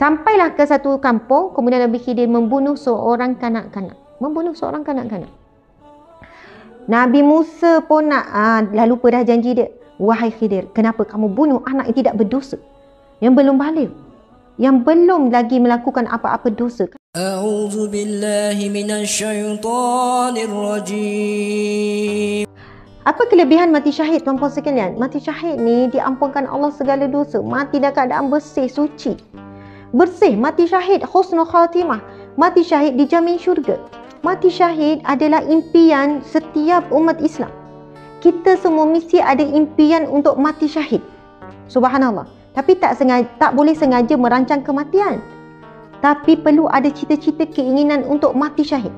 Sampailah ke satu kampung, kemudian Nabi Khidir membunuh seorang kanak-kanak. Nabi Musa pun dah lupa dah janji dia. Wahai Khidir, kenapa kamu bunuh anak yang tidak berdosa, yang belum balik, yang belum lagi melakukan apa-apa dosa? A'udzu billahi minasyaitonir rajim. Apa kelebihan mati syahid, tuan-puan sekalian? Mati syahid ni diampunkan Allah segala dosa. Mati dalam keadaan bersih, suci. Bersih, mati syahid, husnul khatimah. Mati syahid dijamin syurga. Mati syahid adalah impian setiap umat Islam. Kita semua mesti ada impian untuk mati syahid. Subhanallah. Tapi tak boleh sengaja merancang kematian. Tapi perlu ada cita-cita, keinginan untuk mati syahid.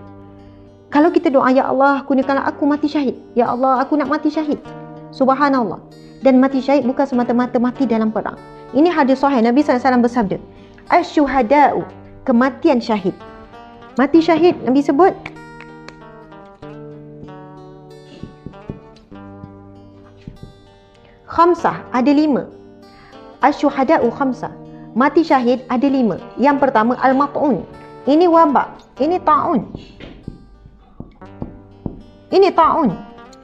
Kalau kita doa, ya Allah, kurniakanlah aku mati syahid. Ya Allah, aku nak mati syahid. Subhanallah. Dan mati syahid bukan semata-mata mati dalam perang. Ini hadis sahih, Nabi SAW bersabda, Asyuhada'u, kematian syahid. Mati syahid, Nabi sebut, khamsah, ada 5. Asyuhada'u khamsah. Mati syahid ada 5. Yang pertama, al-mat'un. Ini wabak. Ini ta'un.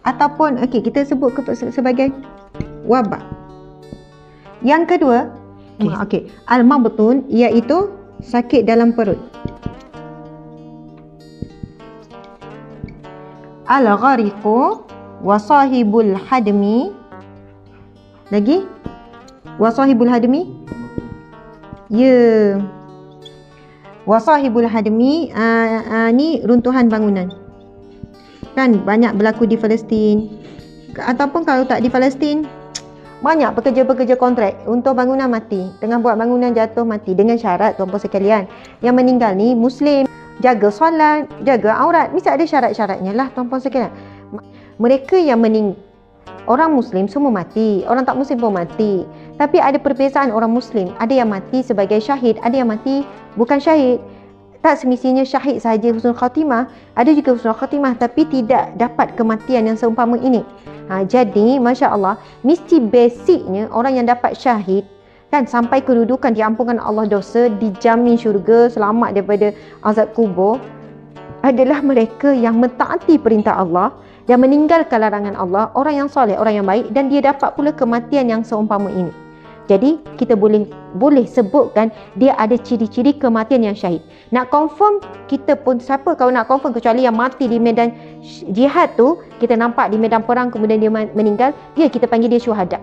Ataupun, kita sebut sebagai wabak. Yang kedua, al-mabtun, iaitu sakit dalam perut. Al-ghariqu wa sahibul hadmi. Lagi? Wasahibul hadmi. Ya. Wasahibul hadmi ni runtuhan bangunan. Kan banyak berlaku di Palestin. Ataupun kalau tak di Palestin, banyak pekerja-pekerja kontrak untuk bangunan mati. Tengah buat bangunan jatuh mati. Dengan syarat, tuan-puan sekalian, yang meninggal ni Muslim, jaga solat, jaga aurat. Mesti ada syarat-syaratnya lah, tuan-puan sekalian. Mereka yang orang Muslim semua mati, orang tak Muslim pun mati. Tapi ada perbezaan orang Muslim. Ada yang mati sebagai syahid, ada yang mati bukan syahid. Tak semestinya syahid sahaja husnul khatimah, ada juga husnul khatimah tapi tidak dapat kematian yang seumpama ini. Jadi, Masya Allah, mesti basicnya orang yang dapat syahid kan sampai kedudukan diampunkan Allah dosa, dijamin syurga, selamat daripada azab kubur, adalah mereka yang mentaati perintah Allah dan meninggalkan larangan Allah, orang yang soleh, orang yang baik, dan dia dapat pula kematian yang seumpama ini. Jadi kita boleh sebutkan dia ada ciri-ciri kematian yang syahid. Nak confirm, kita pun siapa kalau nak confirm kecuali yang mati di medan jihad tu, kita nampak di medan perang kemudian dia meninggal, kita panggil dia syuhada.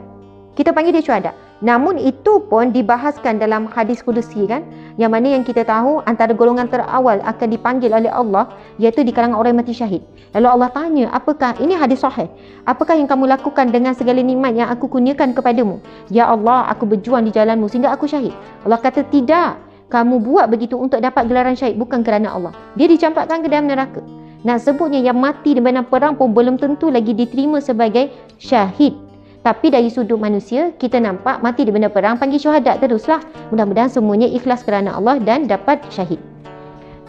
Namun itu pun dibahaskan dalam hadis kudusi kan, yang mana yang kita tahu antara golongan terawal akan dipanggil oleh Allah iaitu di kalangan orang yang mati syahid. Lalu Allah tanya, apakah ini hadis sahih? Apakah yang kamu lakukan dengan segala nikmat yang aku kurniakan kepadamu? Ya Allah, aku berjuang di jalanmu sehingga aku syahid. Allah kata tidak. Kamu buat begitu untuk dapat gelaran syahid, bukan kerana Allah. Dia dicampakkan ke dalam neraka. Nak sebutnya yang mati di medan perang pun belum tentu lagi diterima sebagai syahid. Tapi dari sudut manusia, kita nampak mati di medan perang panggil syuhada teruslah. Mudah-mudahan semuanya ikhlas kerana Allah dan dapat syahid.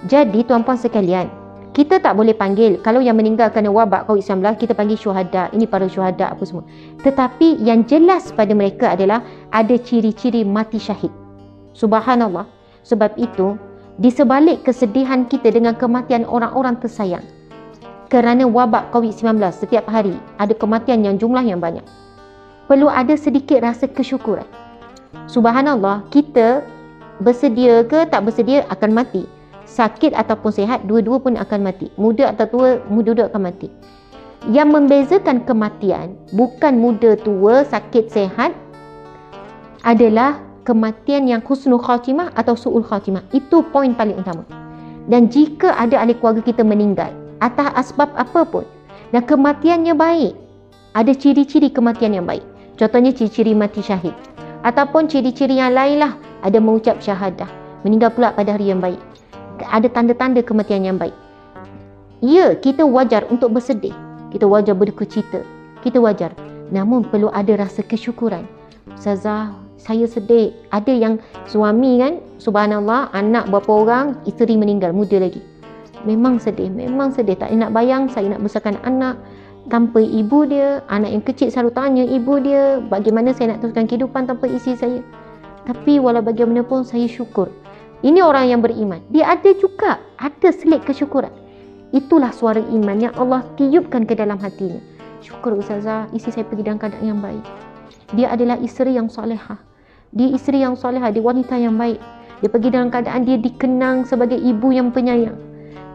Jadi tuan-puan sekalian, kita tak boleh panggil, kalau yang meninggal kerana wabak COVID-19, kita panggil syuhada, ini para syuhada apa semua. Tetapi yang jelas pada mereka adalah ada ciri-ciri mati syahid. Subhanallah. Sebab itu, di sebalik kesedihan kita dengan kematian orang-orang tersayang, kerana wabak COVID-19 setiap hari ada kematian yang jumlah yang banyak, perlu ada sedikit rasa kesyukuran. Subhanallah, kita bersedia ke tak bersedia akan mati. Sakit ataupun sihat, dua-dua pun akan mati. Muda atau tua, muda-muda akan mati. Yang membezakan kematian, bukan muda tua, sakit sihat, adalah kematian yang husnul khatimah atau su'ul khatimah. Itu poin paling utama. Dan jika ada ahli keluarga kita meninggal atas asbab apa pun, dan kematiannya baik, ada ciri-ciri kematian yang baik. Contohnya ciri-ciri mati syahid. Ataupun ciri-ciri yang lain lah. Ada mengucap syahadah, meninggal pula pada hari yang baik. Ada tanda-tanda kematian yang baik. Ya, kita wajar untuk bersedih. Kita wajar berdukacita. Kita wajar. Namun perlu ada rasa kesyukuran. Ustazah, saya sedih. Ada yang suami kan, subhanallah, anak berapa orang, isteri meninggal, muda lagi. Memang sedih. Tak nak bayang saya nak besarkan anak tanpa ibu dia. Anak yang kecil selalu tanya ibu dia, bagaimana saya nak teruskan kehidupan tanpa isteri saya. tapi walau bagaimanapun saya syukur. Ini orang yang beriman. Dia ada juga, ada selit kesyukuran. Itulah suara iman yang Allah tiupkan ke dalam hatinya. Syukur Ustazah, isteri saya pergi dalam keadaan yang baik. Dia adalah isteri yang solehah. Dia isteri yang solehah, dia wanita yang baik. Dia pergi dalam keadaan dia dikenang sebagai ibu yang penyayang.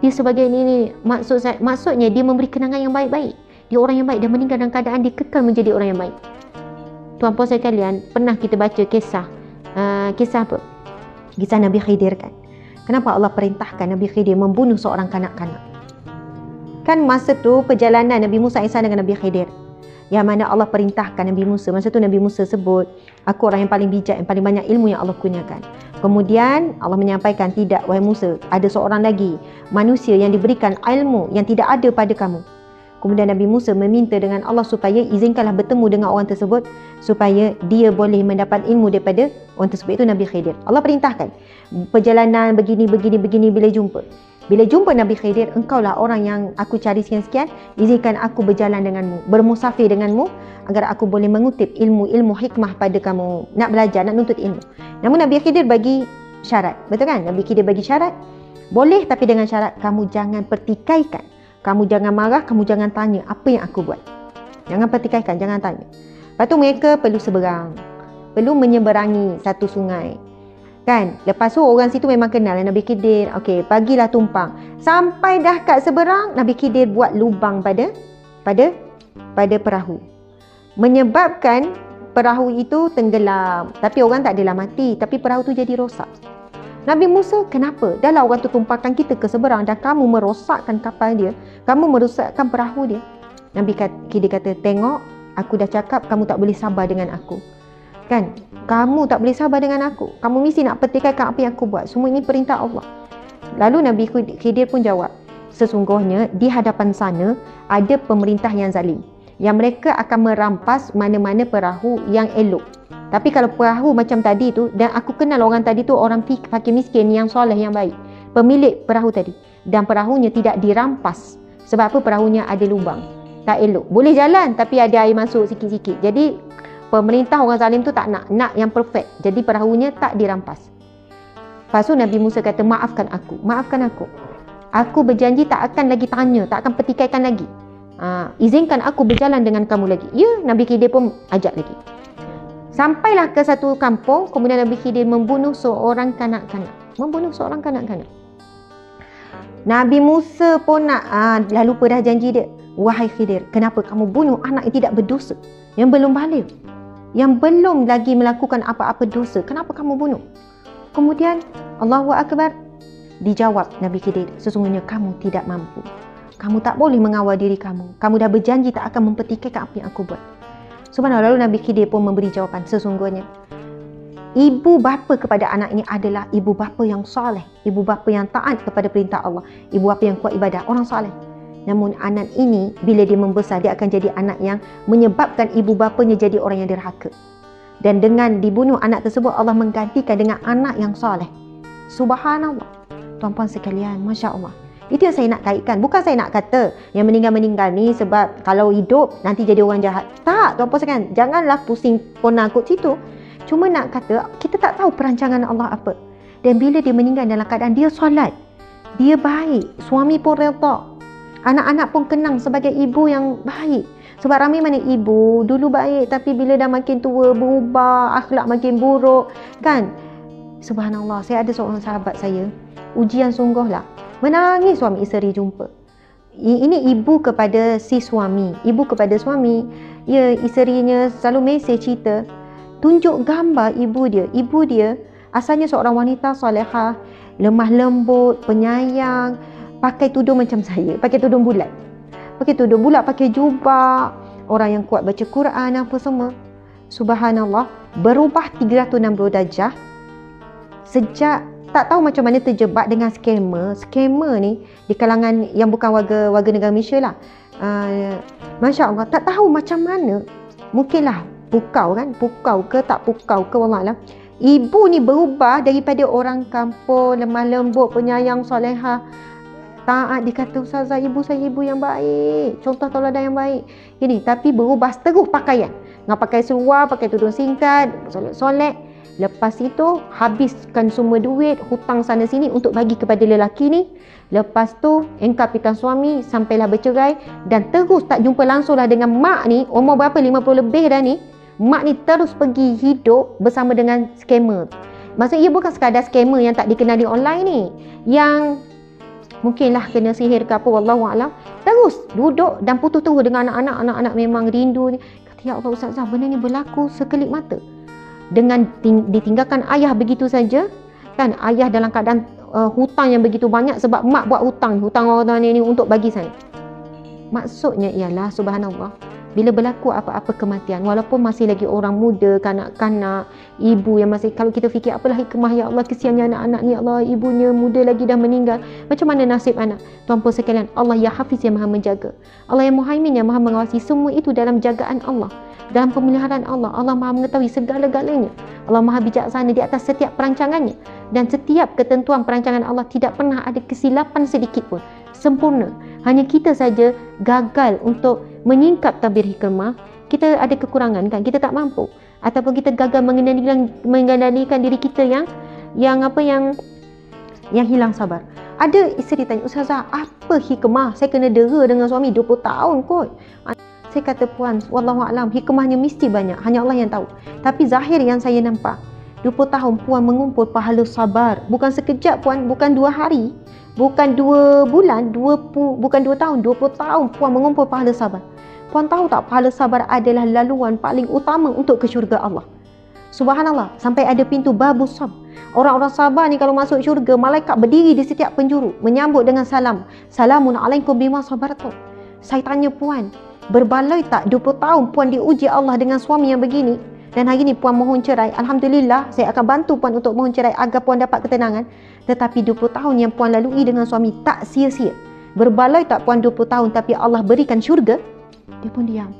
Dia sebagai ini maksudnya dia memberi kenangan yang baik-baik. Dia orang yang baik dan meninggal dalam keadaan dia kekal menjadi orang yang baik. Tuan-puan sekalian, pernah kita baca kisah apa? Kisah Nabi Khidir kan. Kenapa Allah perintahkan Nabi Khidir membunuh seorang kanak-kanak? Kan masa tu perjalanan Nabi Musa AS dengan Nabi Khidir, yang mana Allah perintahkan Nabi Musa. Masa tu Nabi Musa sebut, aku orang yang paling bijak, yang paling banyak ilmu yang Allah kurniakan. Kemudian Allah menyampaikan, tidak wahai Musa, ada seorang lagi manusia yang diberikan ilmu yang tidak ada pada kamu. Kemudian Nabi Musa meminta dengan Allah supaya izinkanlah bertemu dengan orang tersebut supaya dia boleh mendapat ilmu daripada orang tersebut. Itu Nabi Khidir. Allah perintahkan perjalanan begini bila jumpa. Bila jumpa Nabi Khidir, engkaulah orang yang aku cari sekian-sekian, izinkan aku berjalan denganmu, bermusafir denganmu agar aku boleh mengutip ilmu-ilmu hikmah pada kamu. Nak belajar, nak nuntut ilmu. Namun Nabi Khidir bagi syarat. Betul kan? Nabi Khidir bagi syarat. Boleh, tapi dengan syarat kamu jangan pertikaikan. Kamu jangan marah, kamu jangan tanya apa yang aku buat. Jangan pertikaikan, jangan tanya. Lepas tu mereka perlu seberang. Perlu menyeberangi satu sungai. Kan? Lepas tu orang situ memang kenal Nabi Khidir. Okey, bagilah tumpang. Sampai dah kat seberang, Nabi Khidir buat lubang pada perahu. Menyebabkan perahu itu tenggelam. Tapi orang tak adalah mati, tapi perahu tu jadi rosak. Nabi Musa, kenapa? Dahlah orang tu tumpahkan kita ke seberang dan kamu merosakkan kapal dia, kamu merosakkan perahu dia. Nabi Khidir kata, tengok, aku dah cakap kamu tak boleh sabar dengan aku. Kan? Kamu tak boleh sabar dengan aku. Kamu mesti nak pertikaikan apa yang aku buat. Semua ini perintah Allah. Lalu Nabi Khidir pun jawab, sesungguhnya di hadapan sana ada pemerintah yang zalim, yang mereka akan merampas mana-mana perahu yang elok. Tapi kalau perahu macam tadi tu, dan aku kenal orang tadi tu orang fakir miskin yang soleh, yang baik, pemilik perahu tadi, dan perahunya tidak dirampas. Sebab apa? Perahunya ada lubang, tak elok, boleh jalan tapi ada air masuk sikit-sikit. Jadi pemerintah orang zalim tu tak nak yang perfect. Jadi perahunya tak dirampas. Lepas tu Nabi Musa kata, maafkan aku. Aku berjanji tak akan lagi tanya, tak akan pertikaikan lagi. Izinkan aku berjalan dengan kamu lagi. Ya, Nabi Khidir pun ajak lagi. Sampailah ke satu kampung, kemudian Nabi Khidir membunuh seorang kanak-kanak. Nabi Musa pun nak, dah lupa dah janji dia. Wahai Khidir, kenapa kamu bunuh anak yang tidak berdosa, yang belum balik, yang belum lagi melakukan apa-apa dosa? Kenapa kamu bunuh? Kemudian Allahu Akbar, dijawab Nabi Khidir, sesungguhnya kamu tidak mampu. Kamu tak boleh mengawal diri kamu. Kamu dah berjanji tak akan mempertikaikan apa yang aku buat. Subhanallah. Lalu Nabi Khidir pun memberi jawapan, sesungguhnya ibu bapa kepada anak ini adalah ibu bapa yang soleh, ibu bapa yang taat kepada perintah Allah, ibu bapa yang kuat ibadah, orang soleh. Namun anak ini bila dia membesar, dia akan jadi anak yang menyebabkan ibu bapanya jadi orang yang derhaka. Dan dengan dibunuh anak tersebut, Allah menggantikan dengan anak yang soleh. Subhanallah. Tuan-puan sekalian, Masya Allah. Itu yang saya nak kaitkan. Bukan saya nak kata yang meninggal-meninggal ni sebab kalau hidup nanti jadi orang jahat. Tak, tuan-puan sekalian. Janganlah pusing ponakut situ. Cuma nak kata, kita tak tahu perancangan Allah apa. Dan bila dia meninggal dalam keadaan dia solat, dia baik, suami pun redha, anak-anak pun kenang sebagai ibu yang baik. Sebab ramai mana ibu dulu baik, tapi bila dah makin tua berubah, akhlak makin buruk. Kan? Subhanallah, saya ada seorang sahabat saya, ujian sungguhlah. Menangis suami isteri jumpa. Ini ibu kepada si suami. Ibu kepada suami. Ya, isterinya selalu mesej cerita. Tunjuk gambar ibu dia. Ibu dia asalnya seorang wanita solehah, lemah lembut, penyayang, pakai tudung macam saya, pakai tudung bulat. Pakai jubah, orang yang kuat baca Quran apa semua. Subhanallah, berubah 360 darjah sejak tak tahu macam mana terjebak dengan skema ni di kalangan yang bukan warga negara Malaysia lah. Masya Allah, tak tahu macam mana. Mungkinlah pukau ke tak pukau ke, wallahualam. Ibu ni berubah daripada orang kampung, lemah lembut, penyayang, solehah, taat. Dia kata, Ustazah, ibu saya ibu yang baik, contoh tauladan yang baik. Ini, tapi berubah terus pakaian. Nak pakai seluar, pakai tudung singkat, solek-solek. Lepas itu habiskan semua duit, hutang sana sini untuk bagi kepada lelaki ni. Lepas tu engkau pitan suami sampailah bercerai dan terus tak jumpa langsung lah dengan mak ni. Umur berapa? 50 lebih dah ni. Mak ni terus pergi hidup bersama dengan scammer. Maksudnya ia bukan sekadar scammer yang tak dikenali online ni, yang mungkinlah kena sihir ke apa, wallahualam. Terus duduk dan putus terus dengan anak-anak memang rindu ni. Kata, ya Allah Ustazah, benda ni berlaku sekelip mata. Dengan ditinggalkan ayah begitu saja, kan, ayah dalam keadaan hutang yang begitu banyak sebab mak buat hutang orang ni untuk bagi saya. Maksudnya ialah, subhanallah, bila berlaku apa-apa kematian, walaupun masih lagi orang muda, kanak-kanak, ibu yang masih, kalau kita fikir apalah hikmah, ya Allah kesiannya anak-anak ni, Allah ibunya muda lagi dah meninggal, macam mana nasib anak? Tuan-puan sekalian, Allah ya Hafiz yang maha menjaga, Allah yang Muhaimin yang maha mengawasi, semua itu dalam jagaan Allah, dalam pemeliharaan Allah. Allah maha mengetahui segala-galanya, Allah maha bijaksana di atas setiap perancangannya, dan setiap ketentuan perancangan Allah tidak pernah ada kesilapan sedikit pun, sempurna. Hanya kita saja gagal untuk menyingkap tabir hikmah. Kita ada kekurangan, kan, kita tak mampu, ataupun kita gagal mengendalikan diri kita yang hilang sabar. Ada isteri tanya, Ustazah, apa hikmah saya kena dera dengan suami 20 tahun kot? Saya kata, puan, wallahualam, hikmahnya mesti banyak, hanya Allah yang tahu. Tapi zahir yang saya nampak, 20 tahun puan mengumpul pahala sabar. Bukan sekejap puan, bukan 2 hari, bukan 2 bulan, bukan 2 tahun, 20 tahun puan mengumpul pahala sabar. Puan tahu tak, pahala sabar adalah laluan paling utama untuk ke syurga Allah. Subhanallah, sampai ada pintu babus sab. Orang-orang sabar ni kalau masuk syurga, malaikat berdiri di setiap penjuru menyambut dengan salam. Salamun alaikum bima sabartum. Saya tanya puan, berbaloi tak 20 tahun puan diuji Allah dengan suami yang begini? Dan hari ni puan mohon cerai, alhamdulillah, saya akan bantu puan untuk mohon cerai agar puan dapat ketenangan. Tetapi 20 tahun yang puan lalui dengan suami tak sia-sia. Berbaloi tak puan 20 tahun tapi Allah berikan syurga? Dia pun diam.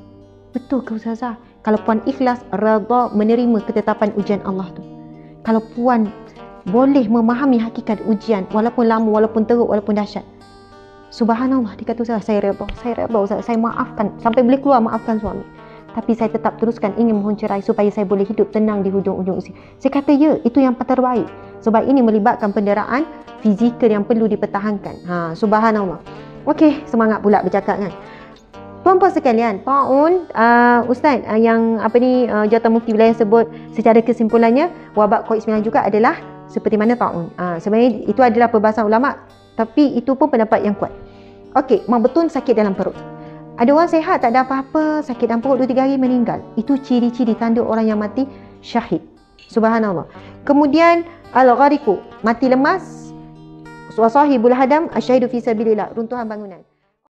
Betul ke Ustazah? Kalau puan ikhlas, redha menerima ketetapan ujian Allah tu. Kalau puan boleh memahami hakikat ujian, walaupun lama, walaupun teruk, walaupun dahsyat, subhanallah, dia kata, Ustazah, saya redha Ustazah, saya maafkan, sampai boleh keluar maafkan suami. Tapi saya tetap teruskan ingin mohon cerai supaya saya boleh hidup tenang di hujung-hujung usia. Saya kata, ya, itu yang terbaik. Sebab ini melibatkan penderaan fizikal yang perlu dipertahankan. Subhanallah. Okey, semangat pula bercakap, kan. Tuan-puan sekalian, taun Ustaz yang Jawatan Mufti Wilayah sebut secara kesimpulannya, wabak COVID-19 juga adalah seperti mana taun. Sebenarnya itu adalah perbahasan ulama, tapi itu pun pendapat yang kuat. Okey, memang betul sakit dalam perut. Ada orang sehat tak ada apa-apa, sakit dalam perut 2-3 hari meninggal. Itu ciri-ciri tanda orang yang mati syahid. Subhanallah. Kemudian al-ghariqu, mati lemas, wa sahibul hadam asyahidu fi sabilillah, runtuhan bangunan.